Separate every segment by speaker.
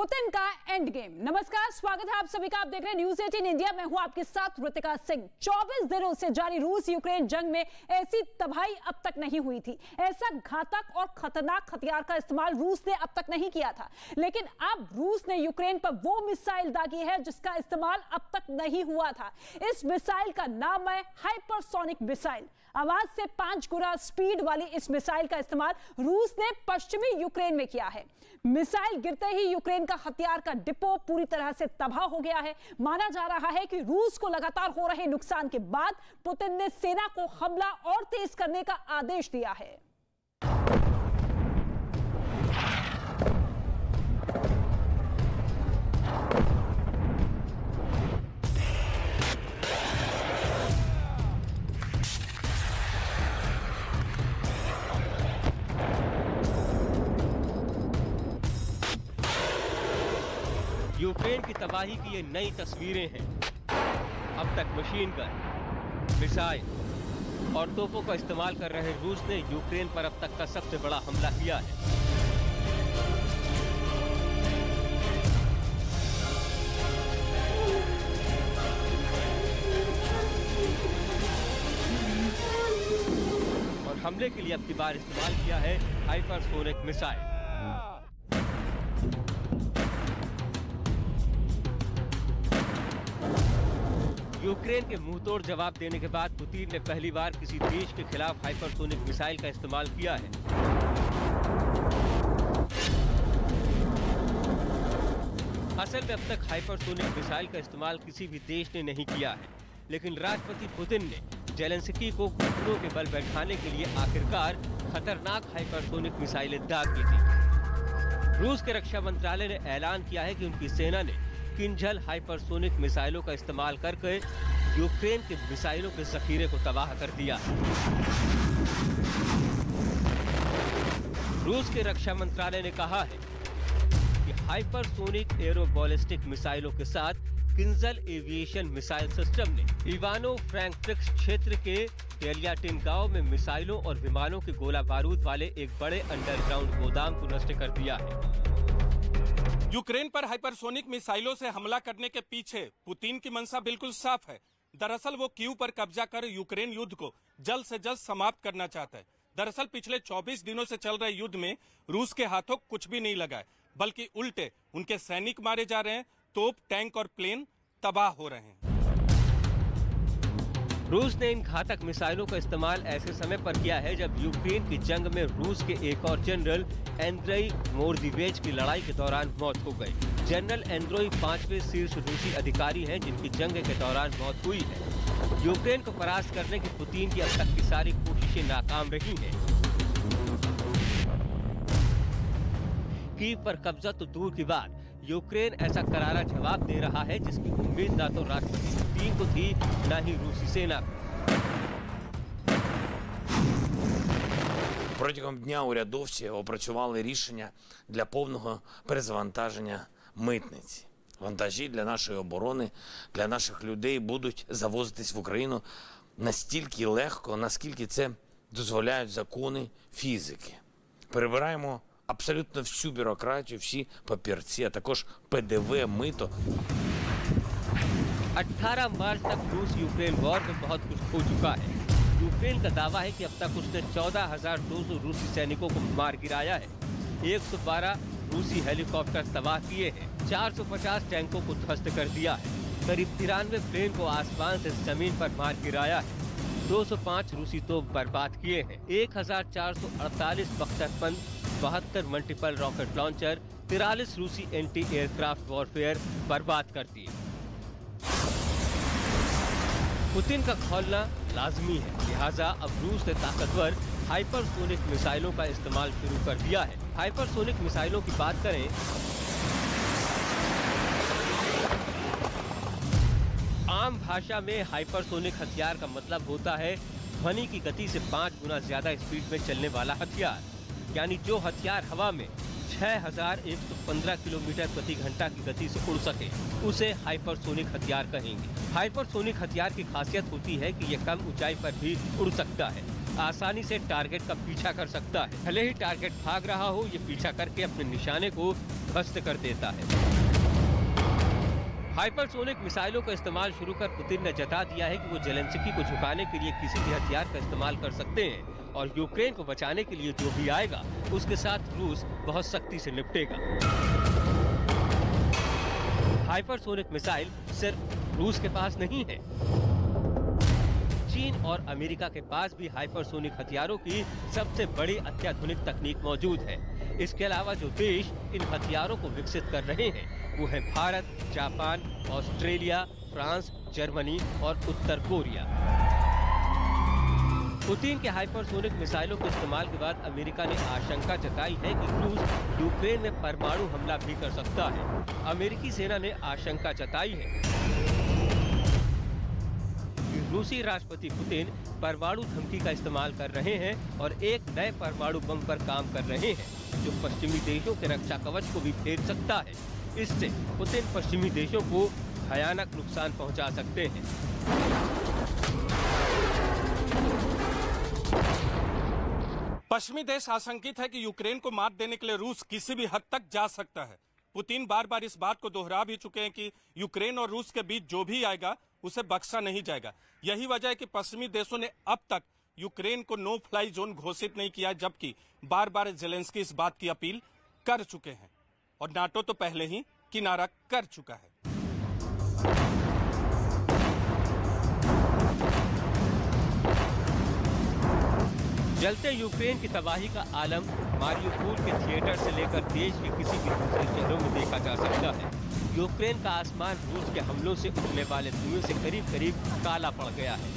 Speaker 1: Putin का end game. नमस्कार, स्वागत है आप सभी का। आप देख रहे हैं न्यूज़ 18 इंडिया। मैं हूं आपके साथ ऋतिका सिंह। 24 दिनों से जारी रूस यूक्रेन जंग में ऐसी तबाही अब तक नहीं हुई थी। ऐसा घातक और खतरनाक हथियार का इस्तेमाल रूस ने अब तक नहीं किया था, लेकिन अब रूस ने यूक्रेन पर वो मिसाइल दागी है जिसका इस्तेमाल अब तक नहीं हुआ था। इस मिसाइल का नाम है हाइपरसोनिक मिसाइल। आवाज से 5 गुना स्पीड वाली इस मिसाइल का इस्तेमाल रूस ने पश्चिमी यूक्रेन में किया है। मिसाइल गिरते ही यूक्रेन का हथियार का डिपो पूरी तरह से तबाह हो गया है। माना जा रहा है कि रूस को लगातार हो रहे नुकसान के बाद पुतिन ने सेना को हमला और तेज करने का आदेश दिया है।
Speaker 2: यूक्रेन की तबाही की ये नई तस्वीरें हैं। अब तक मशीन गन, मिसाइल और तोपों का इस्तेमाल कर रहे रूस ने यूक्रेन पर अब तक का सबसे बड़ा हमला किया है। और हमले के लिए अब की बार इस्तेमाल किया है हाइपरसोनिक मिसाइल। यूक्रेन के मुंहतोड़ जवाब देने के बाद पुतिन ने पहली बार किसी देश के खिलाफ हाइपरसोनिक मिसाइल का इस्तेमाल किया है। असल में अब तक हाइपरसोनिक मिसाइल का इस्तेमाल किसी भी देश ने नहीं किया है, लेकिन राष्ट्रपति पुतिन ने जेलेंस्की को घुटनों के बल बैठाने के लिए आखिरकार खतरनाक हाइपरसोनिक मिसाइलें दाग दी थी। रूस के रक्षा मंत्रालय ने ऐलान किया है कि उनकी सेना ने किंजल हाइपरसोनिक मिसाइलों का इस्तेमाल करके यूक्रेन के मिसाइलों के जखीरे को तबाह कर दिया। रूस के रक्षा मंत्रालय ने कहा है कि हाइपरसोनिक एरो बैलिस्टिक मिसाइलों के साथ किंजल एविएशन मिसाइल सिस्टम ने इवानो फ्रैंकफर्ट क्षेत्र के टेलियाटिन गांव में मिसाइलों और विमानों के गोला बारूद वाले एक बड़े अंडरग्राउंड गोदाम को नष्ट कर दिया है।
Speaker 3: यूक्रेन पर हाइपरसोनिक मिसाइलों से हमला करने के पीछे पुतिन की मंशा बिल्कुल साफ है। दरअसल वो कीव पर कब्जा कर यूक्रेन युद्ध को जल्द से जल्द समाप्त करना चाहता है। दरअसल पिछले 24 दिनों से चल रहे युद्ध में रूस के हाथों कुछ भी नहीं लगा है, बल्कि उल्टे उनके सैनिक मारे जा रहे हैं, तोप, टैंक और प्लेन तबाह हो रहे हैं।
Speaker 2: रूस ने इन घातक मिसाइलों का इस्तेमाल ऐसे समय पर किया है जब यूक्रेन की जंग में रूस के एक और जनरल एंड्रेई मोरदीवेज की लड़ाई के दौरान मौत हो गई। जनरल एंड्रेई 5वें शीर्ष रूसी अधिकारी हैं जिनकी जंग के दौरान मौत हुई है। यूक्रेन को परास्त करने की पुतिन की अब तक की सारी कोशिशें नाकाम रही हैं। कीव पर कब्जा तो दूर की बात, यूक्रेन ऐसा करारा जवाब दे रहा है जिसकी उम्मीद ना तो राष्ट्रपति पुतिन को थी, ना ही रूसी सेना को।
Speaker 4: Протягом дня урядовці опрацювали рішення для повного перезавантаження митниці. Вантажі для нашої оборони, для наших людей будуть завозитись в Україну настільки легко, наскільки це дозволяють закони фізики. Перебираємо абсолютно всю бюрократію, всі папірці, а також ПДВ, мито.
Speaker 2: 18 मार्च तक रूस यूक्रेन वॉर में बहुत कुछ खो चुका है। यूक्रेन का दावा है कि अब तक उसने 14,200 रूसी सैनिकों को मार गिराया है, 112 रूसी हेलीकॉप्टर तबाह किए हैं, 450 टैंकों को ध्वस्त कर दिया है, करीब 93 प्लेन को आसमान से जमीन पर मार गिराया है, 205 रूसी तोप बर्बाद किए हैं, 1448 बख्तरबंद, 72 मल्टीपल रॉकेट लॉन्चर, 43 रूसी एंटी एयरक्राफ्ट वॉरफेयर बर्बाद कर दिए। पुतिन का खोलना लाजमी है, लिहाजा अब रूस ने ताकतवर हाइपरसोनिक मिसाइलों का इस्तेमाल शुरू कर दिया है। हाइपरसोनिक मिसाइलों की बात करें, आम भाषा में हाइपरसोनिक हथियार का मतलब होता है ध्वनि की गति से 5 गुना ज्यादा स्पीड में चलने वाला हथियार। यानी जो हथियार हवा में 6115 किलोमीटर प्रति घंटा की गति से उड़ सके उसे हाइपरसोनिक हथियार कहेंगे। हाइपरसोनिक हथियार की खासियत होती है कि यह कम ऊंचाई पर भी उड़ सकता है, आसानी से टारगेट का पीछा कर सकता है। भले ही टारगेट भाग रहा हो, ये पीछा करके अपने निशाने को ध्वस्त कर देता है। हाइपरसोनिक मिसाइलों का इस्तेमाल शुरू कर पुतिन ने जता दिया है कि वो जेलेंस्की को झुकाने के लिए किसी भी हथियार का इस्तेमाल कर सकते हैं और यूक्रेन को बचाने के लिए जो भी आएगा उसके साथ रूस बहुत सख्ती से निपटेगा। हाइपरसोनिक मिसाइल सिर्फ रूस के पास नहीं है, चीन और अमेरिका के पास भी हाइपरसोनिक हथियारों की सबसे बड़ी अत्याधुनिक तकनीक मौजूद है। इसके अलावा जो देश इन हथियारों को विकसित कर रहे हैं वो है Bharat, Japan, Australia, France, Germany और उत्तर कोरिया। पुतिन के हाइपरसोनिक मिसाइलों के इस्तेमाल के बाद अमेरिका ने आशंका जताई है कि रूस यूक्रेन में परमाणु हमला भी कर सकता है। अमेरिकी सेना ने आशंका जताई है कि रूसी राष्ट्रपति पुतिन परमाणु धमकी का इस्तेमाल कर रहे हैं और एक नए परमाणु बम पर काम कर रहे हैं जो पश्चिमी देशों के रक्षा कवच को भी फेर सकता है। इससे पुतिन पश्चिमी देशों को भयानक नुकसान पहुंचा सकते हैं।
Speaker 3: पश्चिमी देश आशंकित है कि यूक्रेन को मात देने के लिए रूस किसी भी हद तक जा सकता है। पुतिन बार बार इस बात को दोहरा भी चुके हैं कि यूक्रेन और रूस के बीच जो भी आएगा उसे बख्शा नहीं जाएगा। यही वजह है कि पश्चिमी देशों ने अब तक यूक्रेन को नो फ्लाई जोन घोषित नहीं किया, जबकि बार बार जेलेंस्की इस बात की अपील कर चुके हैं और नाटो तो पहले ही किनारा कर चुका है।
Speaker 2: जलते यूक्रेन की तबाही का आलम मारियुपोल के थिएटर से लेकर देश के किसी भी दूसरे शहरों में देखा जा सकता है। यूक्रेन का आसमान रूस के हमलों से उठने वाले धुएं से करीब करीब काला पड़ गया है।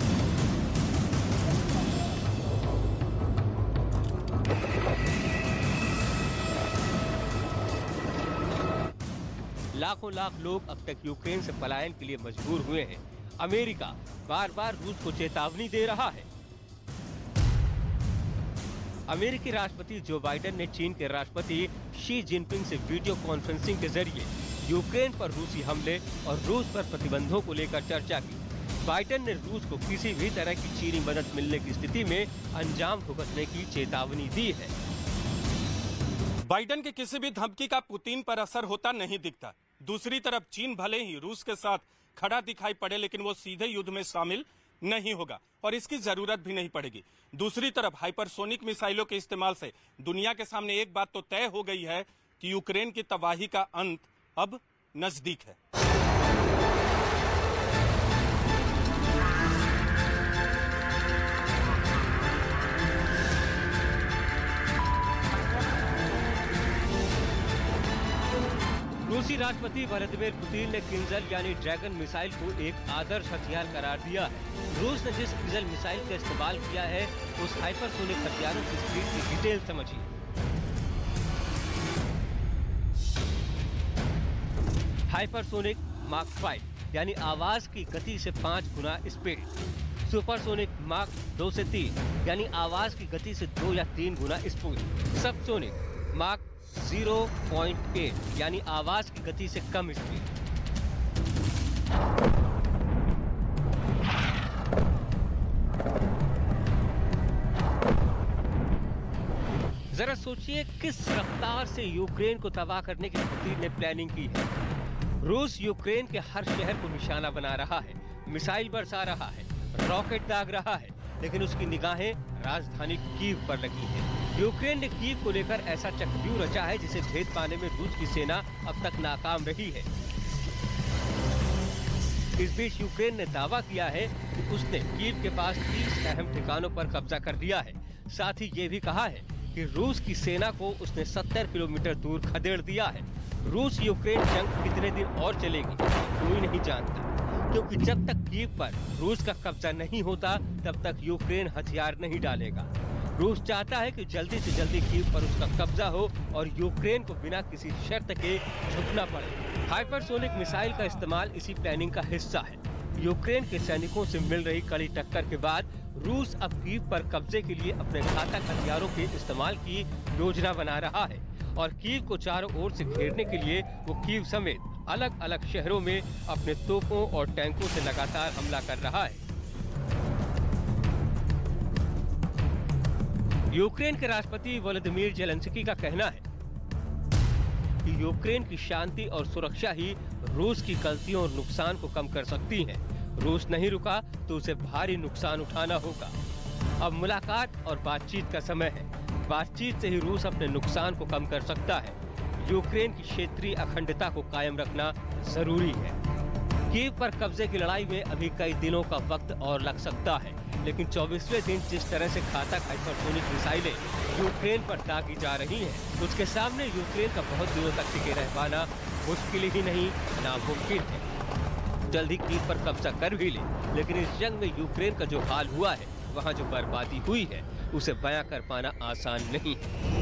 Speaker 2: लाखों लाख लोग अब तक यूक्रेन से पलायन के लिए मजबूर हुए हैं। अमेरिका बार बार रूस को चेतावनी दे रहा है। अमेरिकी राष्ट्रपति जो बाइडेन ने चीन के राष्ट्रपति शी जिनपिंग से वीडियो कॉन्फ्रेंसिंग के जरिए यूक्रेन पर रूसी हमले और रूस पर प्रतिबंधों को लेकर चर्चा की। बाइडेन ने रूस को किसी भी तरह की चीनी मदद मिलने की स्थिति में अंजाम भुगतने की चेतावनी दी है।
Speaker 3: बाइडेन की किसी भी धमकी का पुतिन पर असर होता नहीं दिखता। दूसरी तरफ चीन भले ही रूस के साथ खड़ा दिखाई पड़े, लेकिन वो सीधे युद्ध में शामिल नहीं होगा और इसकी जरूरत भी नहीं पड़ेगी। दूसरी तरफ हाइपरसोनिक मिसाइलों के इस्तेमाल से दुनिया के सामने एक बात तो तय हो गई है कि यूक्रेन की तबाही का अंत अब नजदीक है।
Speaker 2: रूसी राष्ट्रपति व्लादिमीर पुतिन ने किंजल यानी ड्रैगन मिसाइल को एक आदर्श हथियार करार दिया है। रूस ने जिस किंजल मिसाइल का इस्तेमाल किया है उस हाइपरसोनिक हथियारों की स्पीड की डिटेल समझिए। हाइपरसोनिक माक 5 यानी आवाज की गति से 5 गुना स्पीड। सुपरसोनिक माक 2 से 3 यानी आवाज की गति से 2 या 3 गुना स्पीड। सबसोनिक माक 0.8 यानी आवाज की गति से कम स्पीड। जरा सोचिए किस रफ्तार से यूक्रेन को तबाह करने की पुतिन ने प्लानिंग की है। रूस यूक्रेन के हर शहर को निशाना बना रहा है, मिसाइल बरसा रहा है, रॉकेट दाग रहा है, लेकिन उसकी निगाहें राजधानी कीव पर लगी हैं। यूक्रेन ने कीव को लेकर ऐसा चक्रव्यूह रचा है जिसे भेद पाने में रूस की सेना अब तक नाकाम रही है। इस बीच यूक्रेन ने दावा किया है कि उसने कीव के पास 30 अहम ठिकानों पर कब्जा कर लिया है। साथ ही ये भी कहा है कि रूस की सेना को उसने 70 किलोमीटर दूर खदेड़ दिया है। रूस यूक्रेन जंग कितने दिन और चलेगी कोई नहीं जानता, क्योंकि जब तक कीव पर रूस का कब्जा नहीं होता तब तक यूक्रेन हथियार नहीं डालेगा। रूस चाहता है कि जल्दी से जल्दी कीव पर उसका कब्जा हो और यूक्रेन को बिना किसी शर्त के झुकना पड़े। हाइपरसोनिक मिसाइल का इस्तेमाल इसी प्लानिंग का हिस्सा है। यूक्रेन के सैनिकों से मिल रही कड़ी टक्कर के बाद रूस अब कीव पर कब्जे के लिए अपने घातक हथियारों के इस्तेमाल की योजना बना रहा है और कीव को चारों ओर से घेरने के लिए वो कीव समेत अलग अलग शहरों में अपने तोपों और टैंकों से लगातार हमला कर रहा है। यूक्रेन के राष्ट्रपति व्लादिमीर जेलेंस्की का कहना है कि यूक्रेन की शांति और सुरक्षा ही रूस की गलतियों और नुकसान को कम कर सकती है। रूस नहीं रुका तो उसे भारी नुकसान उठाना होगा। अब मुलाकात और बातचीत का समय है। बातचीत से ही रूस अपने नुकसान को कम कर सकता है। यूक्रेन की क्षेत्रीय अखंडता को कायम रखना जरूरी है। कीव पर कब्जे की लड़ाई में अभी कई दिनों का वक्त और लग सकता है, लेकिन 24वें दिन जिस तरह से घातक हाइपरसोनिक मिसाइलें यूक्रेन पर दागी जा रही हैं, उसके सामने यूक्रेन का बहुत दिनों तक टिके रह पाना मुश्किल ही नहीं नामुमकिन है। जल्द ही कीव पर कब्जा कर भी ले, लेकिन इस जंग में यूक्रेन का जो हाल हुआ है, वहाँ जो बर्बादी हुई है, उसे बयां कर पाना आसान नहीं है।